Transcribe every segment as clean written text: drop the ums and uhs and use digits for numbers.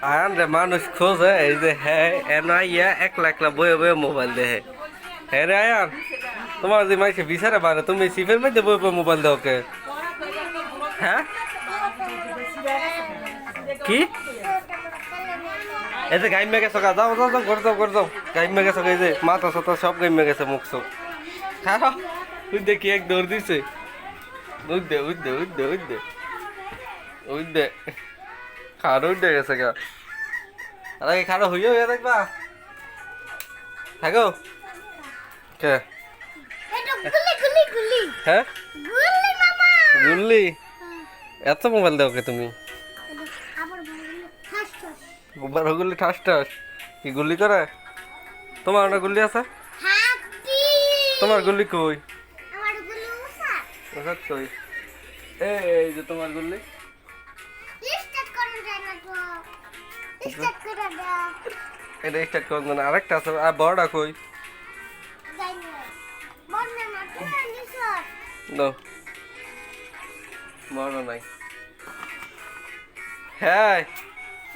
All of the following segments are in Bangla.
আয়ান রে মানুষ খোঁজে এই যে হ্যাঁ এনা ইয়া একলা একলা বয়ে বয়ে মোবাইল দেখে হ্যাঁ রে আয়ান তোমার যে মাইসে বিচারে পারে তুমি সিফের মধ্যে বয়ে বয়ে মোবাইল দাও কে হ্যাঁ কি এই যে গাইমে গেছো গা যাও যাও যাও করে যাও গাইমে গেছো এই যে মাথা সাথা সব গাইমে গেছে মুখ সব খাও তুই দেখি এক দৌড় দিছে উদ্দে উদ্দে উদ্দে উদ্দে উদ্দে খাড়ো উঠে গেছে গা আরে খাড়ো হইও গিয়ে দেখবা থাকো কে হ্যাঁ গুল্লি এত মোবাইল দাও কে তুমি বড় গুল্লি ঠাস ঠাস কি গুল্লি করে তোমার না গুল্লি আছে তোমার গুল্লি কই কই এই যে তোমার গুল্লি এটা স্টার্ট করুন না আরেকটা আছে আর বড়টা কই নো বড় নাই হ্যাঁ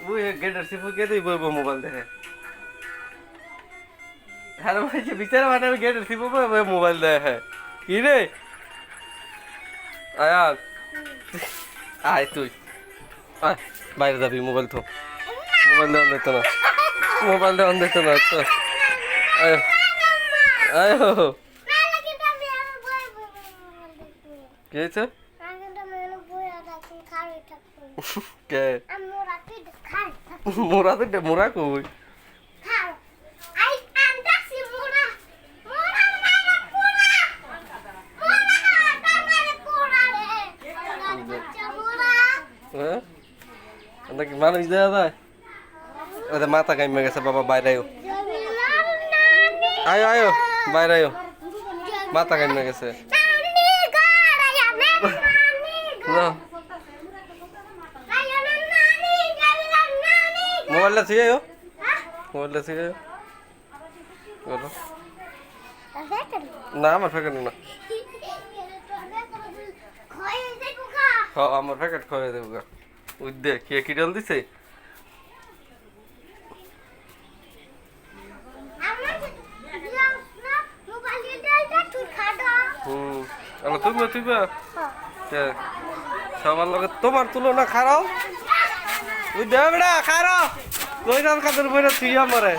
ওই গেটের সিপু কে তুই বইব মোবাইল দেখে হ্যাঁ ভাই বিচারে মানে আমি গেটের সিপু বই মোবাইল দেখে কি রে আয় আয় তুই আয় বাইরে যাবি মোবাইল তো মোবাইল দেওয়ান দিত না মোবাইল দেওয়ান দিত না তো আয় আয় কি হয়েছে কে মোরা তো মোরা কই হ্যাঁ নাকি মানুষ দেওয়া যায় ওদের মাথা গাইমে গেছে বাবা বাইরে আয়ো আয়ো বাইরে আয়ো মাথা গাইমে গেছে মোবাইলটা ঠিক আয়ো মোবাইলটা ঠিক আয়ো বলো না আমার প্যাকেট না আমার প্যাকেট খাওয়াই দেবো গা উদ্দে কে কি ডাল দিছে তুমি তুইবা সবার লগে তোমার তুলনা খারাও উদ্দে বেড়া খারাও কই রাত কাদের বইরা তুই আমারে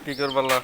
কি করবাল্লা